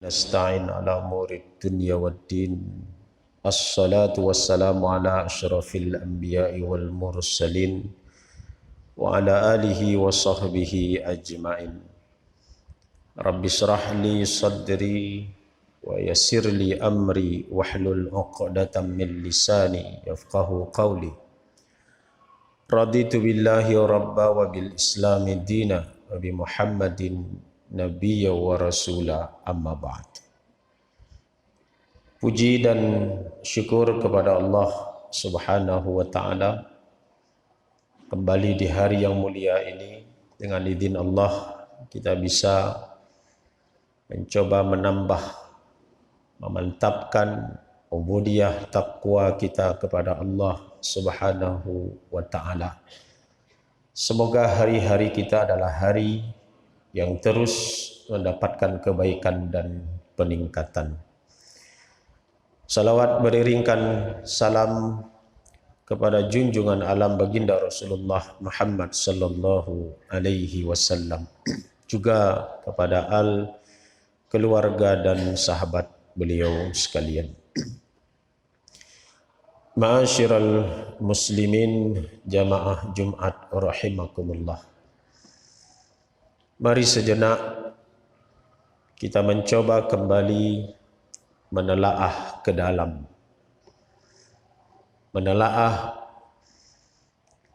Nasta'in ala umuri dunya waddin. Assalatu wassalamu ala asyrafil anbiya'i wal mursalin wa ala alihi wa sahbihi ajma'in. Rabbi shrah li sadri wa yassir li amri wahlul 'uqdatam min lisani yafqahu qawli. Raditu billahi rabba wa bil islami dina wa bi Muhammadin nabiyya wa rasula, amma ba'd. Puji dan syukur kepada Allah Subhanahu wa ta'ala, kembali di hari yang mulia ini dengan izin Allah kita bisa mencoba menambah, memantapkan ubudiyah taqwa kita kepada Allah Subhanahu wa ta'ala. Semoga hari-hari kita adalah hari yang terus mendapatkan kebaikan dan peningkatan. Salawat beriringkan salam kepada junjungan alam baginda Rasulullah Muhammad sallallahu alaihi wasallam, juga kepada keluarga dan sahabat beliau sekalian. Ma'asyiral muslimin jamaah Jumat rahimakumullah. Mari sejenak kita mencoba kembali menelaah ke dalam, menelaah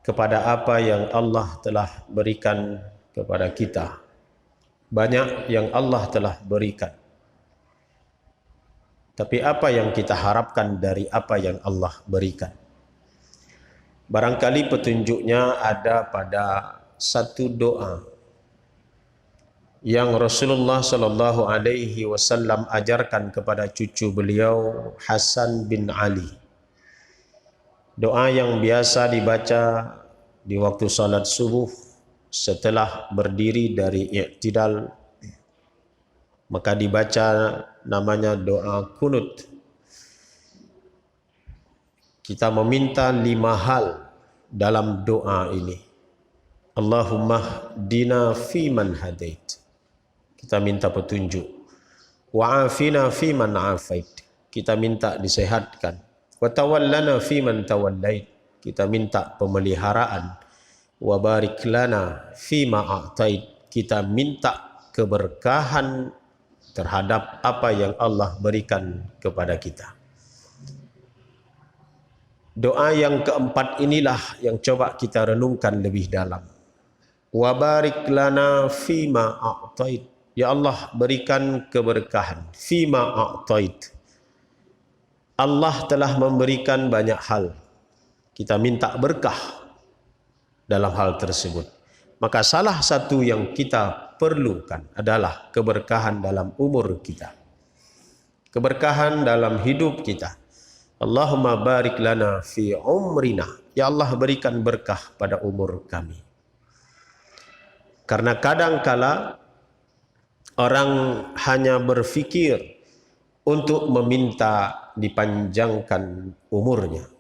kepada apa yang Allah telah berikan kepada kita. Banyak yang Allah telah berikan, tapi apa yang kita harapkan dari apa yang Allah berikan? Barangkali petunjuknya ada pada satu doa yang Rasulullah sallallahu alaihi wasallam ajarkan kepada cucu beliau Hasan bin Ali. Doa yang biasa dibaca di waktu salat subuh setelah berdiri dari i'tidal, maka dibaca namanya doa kunut. Kita meminta 5 hal dalam doa ini. Allahumma dina fiman hadait, kita minta petunjuk. Wa'afina fiman afait, kita minta disehatkan. Wa tawallana fiman tawallait, kita minta pemeliharaan. Wa barik lana fima a'tait, kita minta keberkahan terhadap apa yang Allah berikan kepada kita. Doa yang keempat inilah yang coba kita renungkan lebih dalam. Wa barik lana fima a'tait, ya Allah berikan keberkahan. Fima a'tait, Allah telah memberikan banyak hal, kita minta berkah dalam hal tersebut. Maka salah satu yang kita perlukan adalah keberkahan dalam umur kita, keberkahan dalam hidup kita. Allahumma barik lana fi umrina, ya Allah berikan berkah pada umur kami. Karena kadangkala orang hanya berfikir untuk meminta dipanjangkan umurnya.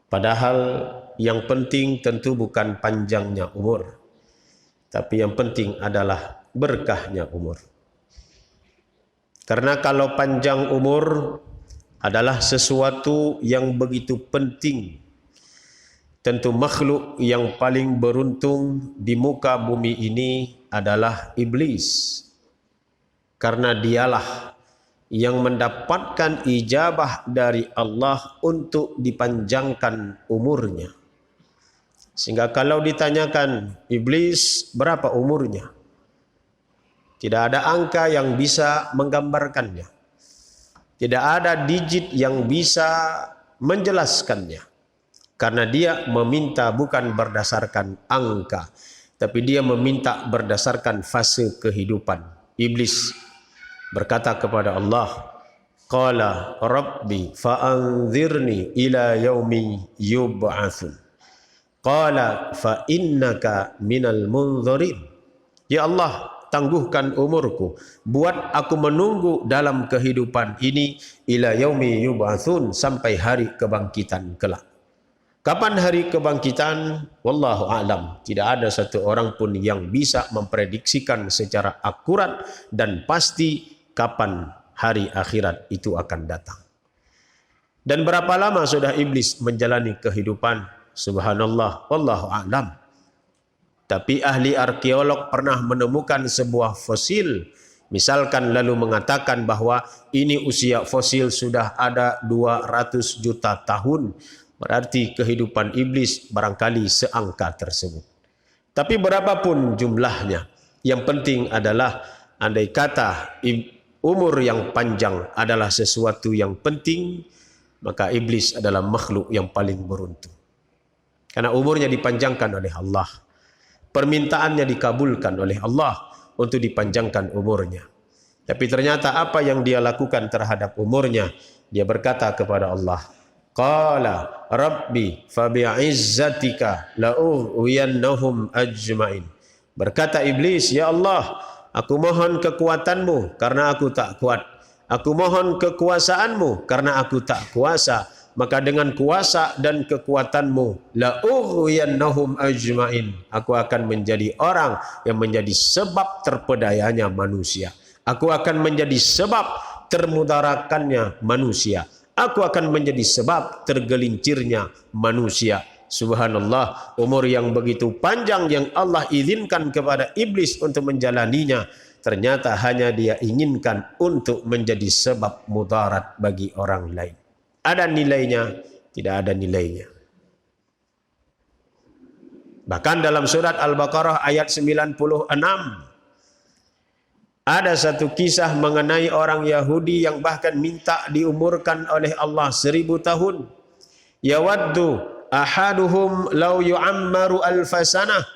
Padahal yang penting tentu bukan panjangnya umur, tapi yang penting adalah berkahnya umur. Karena kalau panjang umur adalah sesuatu yang begitu penting, tentu makhluk yang paling beruntung di muka bumi ini adalah iblis. Karena dialah yang mendapatkan ijabah dari Allah untuk dipanjangkan umurnya. Sehingga kalau ditanyakan iblis berapa umurnya, tidak ada angka yang bisa menggambarkannya. Tidak ada digit yang bisa menjelaskannya. Karena dia meminta bukan berdasarkan angka, tapi dia meminta berdasarkan fase kehidupan. Iblis berkata kepada Allah, qala rabbi fa'anzirni ila yaumi yub'atsun. Qala fa innaka minal munzirin. Ya Allah, tangguhkan umurku, buat aku menunggu dalam kehidupan ini ila yaumi yub'atsun, sampai hari kebangkitan kelak. Kapan hari kebangkitan? Wallahu a'lam. Tidak ada satu orang pun yang bisa memprediksikan secara akurat dan pasti kapan hari akhirat itu akan datang. Dan berapa lama sudah iblis menjalani kehidupan? Subhanallah, wallahu a'lam. Tapi ahli arkeolog pernah menemukan sebuah fosil, misalkan lalu mengatakan bahwa ini usia fosil sudah ada 200 juta tahun. Berarti kehidupan iblis barangkali seangka tersebut. Tapi berapapun jumlahnya, yang penting adalah andai kata umur yang panjang adalah sesuatu yang penting, maka iblis adalah makhluk yang paling beruntung. Karena umurnya dipanjangkan oleh Allah. Permintaannya dikabulkan oleh Allah untuk dipanjangkan umurnya. Tapi ternyata apa yang dia lakukan terhadap umurnya, dia berkata kepada Allah, Qala Rabbi fabi'izzatika la'ughwiyannahum ajma'in. Berkata iblis, ya Allah, aku mohon kekuatanmu karena aku tak kuat. Aku mohon kekuasaanmu karena aku tak kuasa. Maka dengan kuasa dan kekuatanmu, la'ughwiyannahum ajma'in. Aku akan menjadi orang yang menjadi sebab terpedayanya manusia. Aku akan menjadi sebab termudarakannya manusia. Aku akan menjadi sebab tergelincirnya manusia. Subhanallah, umur yang begitu panjang yang Allah izinkan kepada iblis untuk menjalaninya, ternyata hanya dia inginkan untuk menjadi sebab mudarat bagi orang lain. Ada nilainya, tidak ada nilainya. Bahkan dalam surat Al-Baqarah ayat 96, ada satu kisah mengenai orang Yahudi yang bahkan minta diumurkan oleh Allah 1000 tahun. Yawaddu ahaduhum law yu'ammaru alfasanah.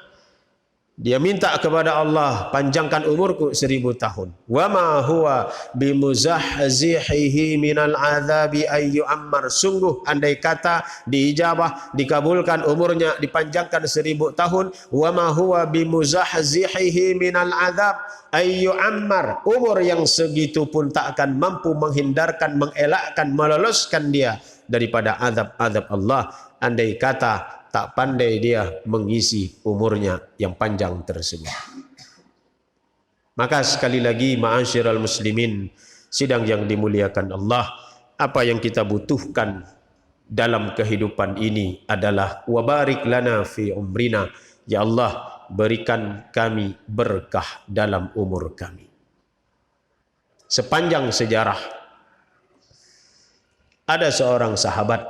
Dia minta kepada Allah, panjangkan umurku 1000 tahun. Wa ma huwa bimuzahzihihi minal azabi ay yu'ammar. Sungguh andai kata diijabah, dikabulkan umurnya, dipanjangkan 1000 tahun. Wa ma huwa bimuzahzihihi minal azab ay yu'ammar. Umur yang segitu pun tak akan mampu menghindarkan, mengelakkan, meloloskan dia daripada azab-azab Allah. Andai kata tak pandai dia mengisi umurnya yang panjang tersebut. Maka sekali lagi, ma'asyiral muslimin, sidang yang dimuliakan Allah, apa yang kita butuhkan dalam kehidupan ini adalah wabarik lana fi umrina. Ya Allah, berikan kami berkah dalam umur kami. Sepanjang sejarah ada seorang sahabat,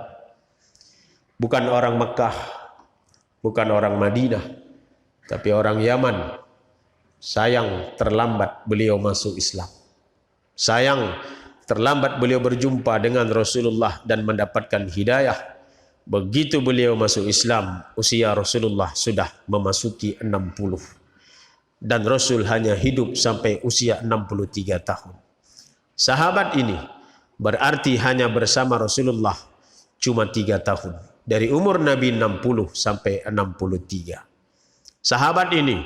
bukan orang Mekah, bukan orang Madinah, tapi orang Yaman. Sayang terlambat beliau masuk Islam. Sayang terlambat beliau berjumpa dengan Rasulullah dan mendapatkan hidayah. Begitu beliau masuk Islam, usia Rasulullah sudah memasuki 60. Dan Rasul hanya hidup sampai usia 63 tahun. Sahabat ini berarti hanya bersama Rasulullah cuma 3 tahun. Dari umur Nabi 60 sampai 63. Sahabat ini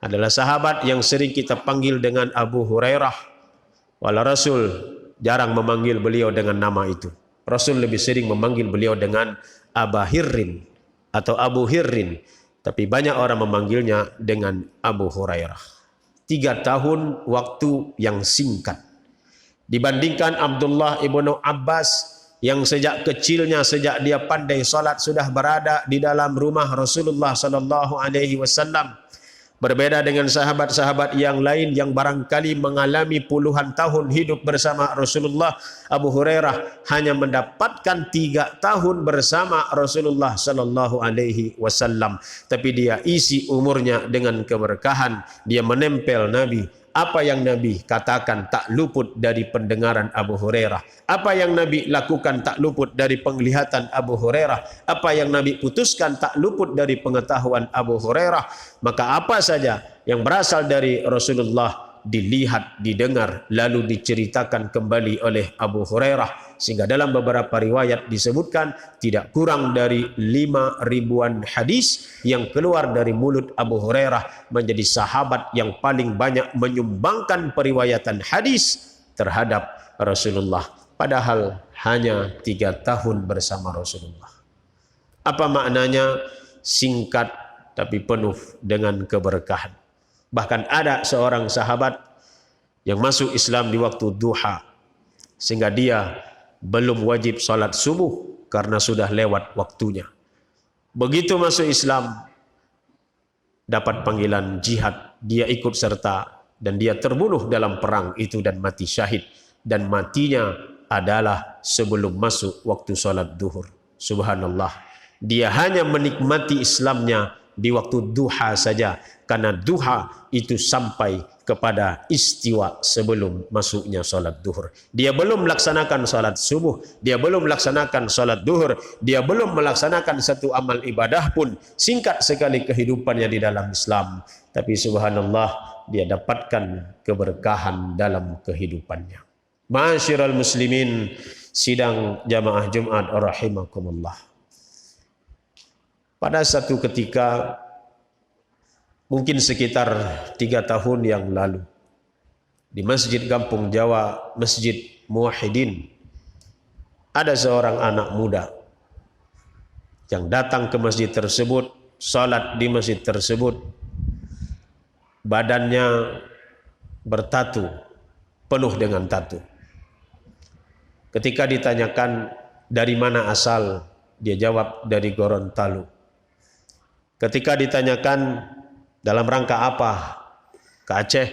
adalah sahabat yang sering kita panggil dengan Abu Hurairah. Walau Rasul jarang memanggil beliau dengan nama itu. Rasul lebih sering memanggil beliau dengan Aba Hirrin atau Abu Hirrin. Tapi banyak orang memanggilnya dengan Abu Hurairah. 3 tahun waktu yang singkat. Dibandingkan Abdullah ibnu Abbas yang sejak kecilnya, sejak dia pandai salat sudah berada di dalam rumah Rasulullah sallallahu alaihi wasallam. Berbeda dengan sahabat-sahabat yang lain yang barangkali mengalami puluhan tahun hidup bersama Rasulullah, Abu Hurairah hanya mendapatkan 3 tahun bersama Rasulullah sallallahu alaihi wasallam. Tapi dia isi umurnya dengan keberkahan. Dia menempel Nabi. Apa yang Nabi katakan tak luput dari pendengaran Abu Hurairah. Apa yang Nabi lakukan tak luput dari penglihatan Abu Hurairah. Apa yang Nabi putuskan tak luput dari pengetahuan Abu Hurairah. Maka apa saja yang berasal dari Rasulullah dilihat, didengar, lalu diceritakan kembali oleh Abu Hurairah. Sehingga dalam beberapa riwayat disebutkan tidak kurang dari 5.000-an hadis yang keluar dari mulut Abu Hurairah, menjadi sahabat yang paling banyak menyumbangkan periwayatan hadis terhadap Rasulullah. Padahal hanya 3 tahun bersama Rasulullah. Apa maknanya? Singkat tapi penuh dengan keberkahan. Bahkan ada seorang sahabat yang masuk Islam di waktu duha, sehingga dia belum wajib salat subuh karena sudah lewat waktunya. Begitu masuk Islam, dapat panggilan jihad, dia ikut serta dan dia terbunuh dalam perang itu dan mati syahid, dan matinya adalah sebelum masuk waktu salat duhur. Subhanallah. Dia hanya menikmati Islamnya di waktu duha saja, karena duha itu sampai kepada istiwa sebelum masuknya salat duhur. Dia belum melaksanakan salat subuh, dia belum melaksanakan salat duhur, dia belum melaksanakan satu amal ibadah pun. Singkat sekali kehidupannya di dalam Islam, tapi subhanallah, dia dapatkan keberkahan dalam kehidupannya. Ma'asyiral muslimin, sidang jamaah Jumat rahimakumullah. Pada satu ketika, mungkin sekitar 3 tahun yang lalu, di Masjid Kampung Jawa, Masjid Muwahhidin, ada seorang anak muda yang datang ke masjid tersebut, salat di masjid tersebut, badannya bertatu, penuh dengan tatu. Ketika ditanyakan dari mana asal, dia jawab dari Gorontalo. Ketika ditanyakan dalam rangka apa ke Aceh,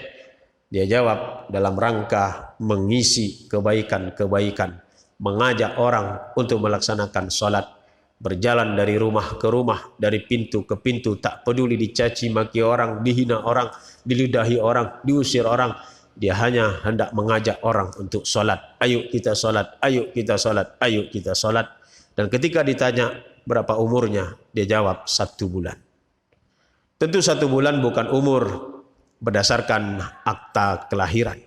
dia jawab dalam rangka mengisi kebaikan-kebaikan, mengajak orang untuk melaksanakan salat, berjalan dari rumah ke rumah, dari pintu ke pintu, tak peduli dicaci maki orang, dihina orang, diludahi orang, diusir orang. Dia hanya hendak mengajak orang untuk salat. Ayo kita salat, ayo kita salat, ayo kita salat. Dan ketika ditanya berapa umurnya, dia jawab 1 bulan. Tentu 1 bulan bukan umur berdasarkan akta kelahiran,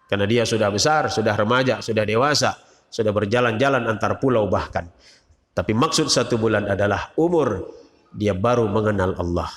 karena dia sudah besar, sudah remaja, sudah dewasa, sudah berjalan-jalan antar pulau bahkan. Tapi maksud 1 bulan adalah umur dia baru mengenal Allah.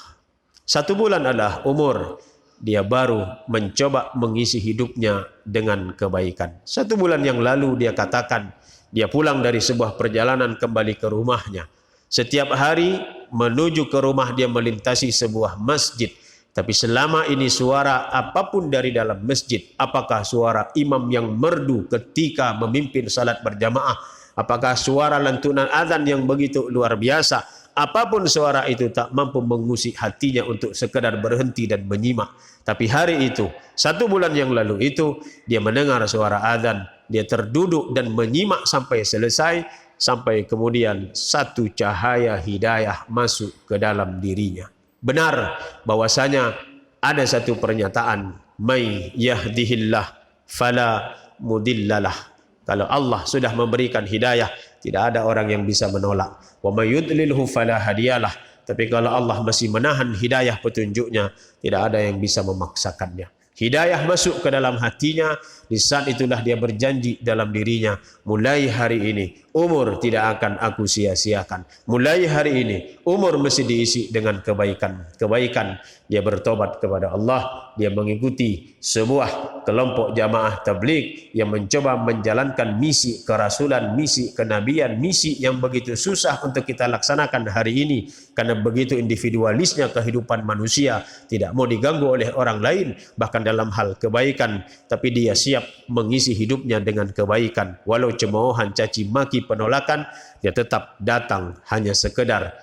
1 bulan adalah umur dia baru mencoba mengisi hidupnya dengan kebaikan. 1 bulan yang lalu dia katakan, dia pulang dari sebuah perjalanan kembali ke rumahnya. Setiap hari menuju ke rumah dia melintasi sebuah masjid. Tapi selama ini suara apapun dari dalam masjid, apakah suara imam yang merdu ketika memimpin salat berjamaah, apakah suara lantunan azan yang begitu luar biasa, apapun suara itu tak mampu mengusik hatinya untuk sekadar berhenti dan menyimak. Tapi hari itu, 1 bulan yang lalu itu, dia mendengar suara azan, dia terduduk dan menyimak sampai selesai, sampai kemudian satu cahaya hidayah masuk ke dalam dirinya. Benar bahwasanya ada satu pernyataan, may yahdihillah fala mudillalah. Kalau Allah sudah memberikan hidayah, tidak ada orang yang bisa menolak. Wa may yudlilhu fala hadiyalah. Tapi kalau Allah masih menahan hidayah petunjuknya, tidak ada yang bisa memaksakannya. Hidayah masuk ke dalam hatinya, di saat itulah dia berjanji dalam dirinya, mulai hari ini umur tidak akan aku sia-siakan. Mulai hari ini umur mesti diisi dengan kebaikan-kebaikan. Dia bertobat kepada Allah, dia mengikuti sebuah kelompok jamaah tabligh yang mencoba menjalankan misi kerasulan, misi kenabian, misi yang begitu susah untuk kita laksanakan hari ini, karena begitu individualisnya kehidupan manusia, tidak mau diganggu oleh orang lain, bahkan dalam hal kebaikan, tapi dia siap mengisi hidupnya dengan kebaikan. Walau cemoohan, caci maki, penolakan, dia tetap datang hanya sekedar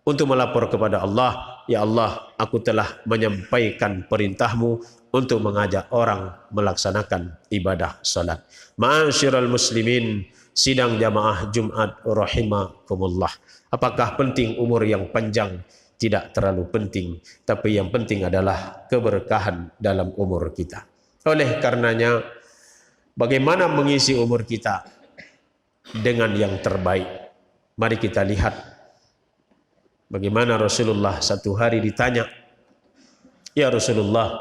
untuk melapor kepada Allah, ya Allah, aku telah menyampaikan perintahmu untuk mengajak orang melaksanakan ibadah salat. Ma'asyiral muslimin, sidang jamaah Jumat rahimakumullah. Apakah penting umur yang panjang? Tidak terlalu penting, tapi yang penting adalah keberkahan dalam umur kita. Oleh karenanya, bagaimana mengisi umur kita dengan yang terbaik? Mari kita lihat bagaimana Rasulullah satu hari ditanya, ya Rasulullah,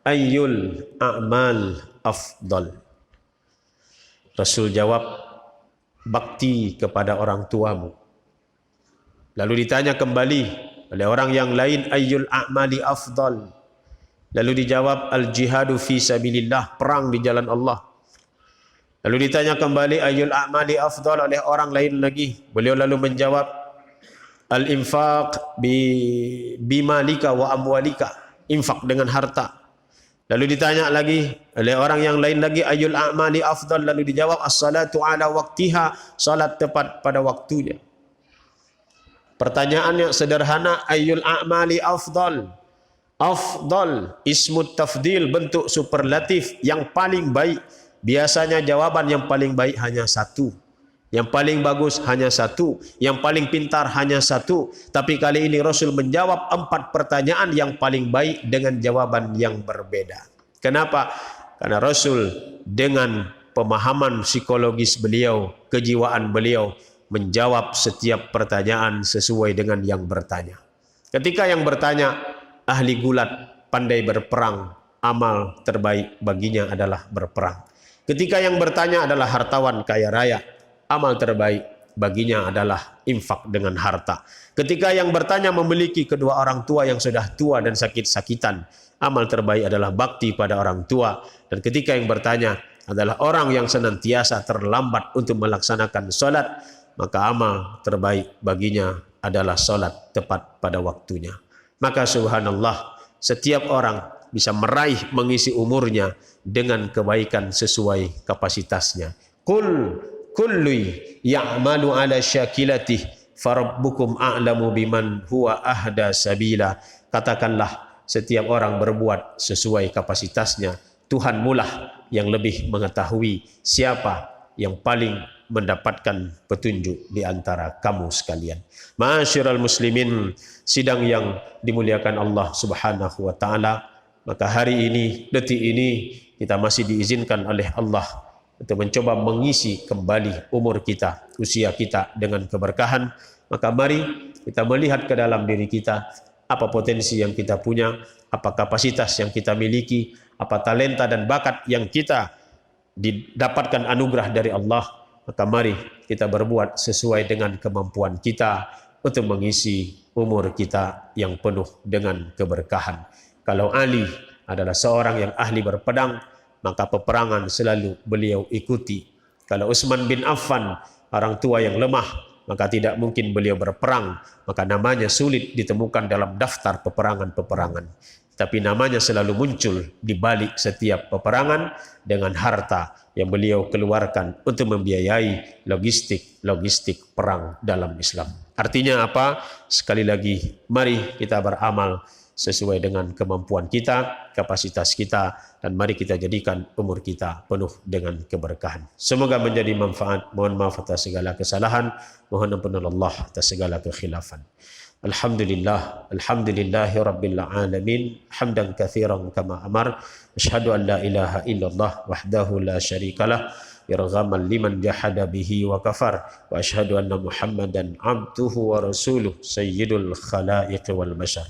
ayyul a'mal afdal? Rasul jawab, bakti kepada orang tuamu. Lalu ditanya kembali oleh orang yang lain, ayyul a'mali afdal? Lalu dijawab, al jihadu fi sabilillah, perang di jalan Allah. Lalu ditanya kembali, ayyul a'mali afdal, oleh orang lain lagi. Beliau lalu menjawab, al-infaq bimalika wa amwalika, infak dengan harta. Lalu ditanya lagi oleh orang yang lain lagi, ayyul a'mali afdal, lalu dijawab, as-salatu ala waqtiha, salat tepat pada waktunya. Pertanyaan yang sederhana, ayyul a'mali afdal. Afdal ismut tafdil, bentuk superlatif, yang paling baik. Biasanya jawaban yang paling baik hanya satu, yang paling bagus hanya satu, yang paling pintar hanya satu. Tapi kali ini Rasul menjawab 4 pertanyaan yang paling baik dengan jawaban yang berbeda. Kenapa? Karena Rasul dengan pemahaman psikologis beliau, kejiwaan beliau, menjawab setiap pertanyaan sesuai dengan yang bertanya. Ketika yang bertanya ahli gulat, pandai berperang, amal terbaik baginya adalah berperang. Ketika yang bertanya adalah hartawan kaya raya, amal terbaik baginya adalah infak dengan harta. Ketika yang bertanya memiliki kedua orang tua yang sudah tua dan sakit-sakitan, amal terbaik adalah bakti pada orang tua. Dan ketika yang bertanya adalah orang yang senantiasa terlambat untuk melaksanakan solat, maka amal terbaik baginya adalah solat tepat pada waktunya. Maka subhanallah, setiap orang bisa meraih mengisi umurnya dengan kebaikan sesuai kapasitasnya. Kullu ya'malu ala syakilatih farabbukum a'lamu biman huwa ahda sabila. Katakanlah, setiap orang berbuat sesuai kapasitasnya. Tuhanmu lah yang lebih mengetahui siapa yang paling mendapatkan petunjuk di antara kamu sekalian. Ma'asyiral muslimin, sidang yang dimuliakan Allah Subhanahu wa taala, maka hari ini, detik ini, kita masih diizinkan oleh Allah untuk mencoba mengisi kembali umur kita, usia kita dengan keberkahan. Maka mari kita melihat ke dalam diri kita, apa potensi yang kita punya, apa kapasitas yang kita miliki, apa talenta dan bakat yang kita didapatkan anugerah dari Allah. Maka mari kita berbuat sesuai dengan kemampuan kita untuk mengisi umur kita yang penuh dengan keberkahan. Kalau Ali adalah seorang yang ahli berpedang, maka peperangan selalu beliau ikuti. Kalau Utsman bin Affan, orang tua yang lemah, maka tidak mungkin beliau berperang, maka namanya sulit ditemukan dalam daftar peperangan-peperangan. Tapi namanya selalu muncul di balik setiap peperangan dengan harta yang beliau keluarkan untuk membiayai logistik perang dalam Islam. Artinya apa? Sekali lagi, mari kita beramal sesuai dengan kemampuan kita, kapasitas kita, dan mari kita jadikan umur kita penuh dengan keberkahan. Semoga menjadi manfaat. Mohon maaf atas segala kesalahan, mohon ampun Allah atas segala kekhilafan. Alhamdulillah, alhamdulillahi rabbil alamin, hamdan katsiran kama amar. Asyhadu an la ilaha illallah wahdahu la syarikalah, irghaman liman jahada bihi wa kafar, wa asyhadu anna Muhammadan abduhu wa rasuluh sayyidul khalaiq wal bashar.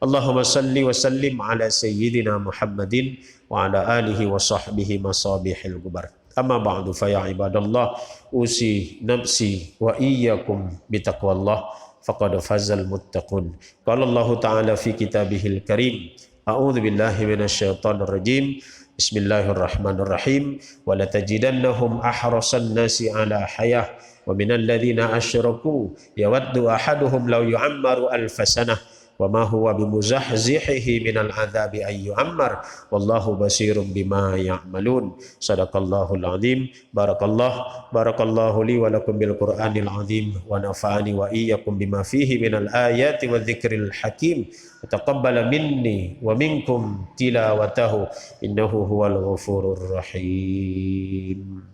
Allahumma salli wa sallim ala sayyidina Muhammadin wa ala alihi wa sahbihi masabihil gubar. Amma ba'du, fa ya ibadallah, usi nafsi wa iyyakum bitaqwallah, faqad fazal muttaqun. Qala Allah ta'ala fi kitabihil karim, a'udzu billahi minasyaitonir rajim. Bismillahirrahmanirrahim. Wa latajidannahum ahrasan nasi ala hayah wa minal ladzina asyraku yawaddu ahaduhum law yu'ammaru alf sanah wa ma huwa bimuzahzihihi minal adzabi ay yu'ammar wallahu basirum bima ya'malun. Sadaqallahul azim. Barakallahu li wa lakum bil Qur'anil azim wa nafa'ani wa iyyakum bima fihi minal ayati wadh-dhikril hakim. Taqabbala minni wa minkum tilawatahu innahu huwal ghafurur rahim.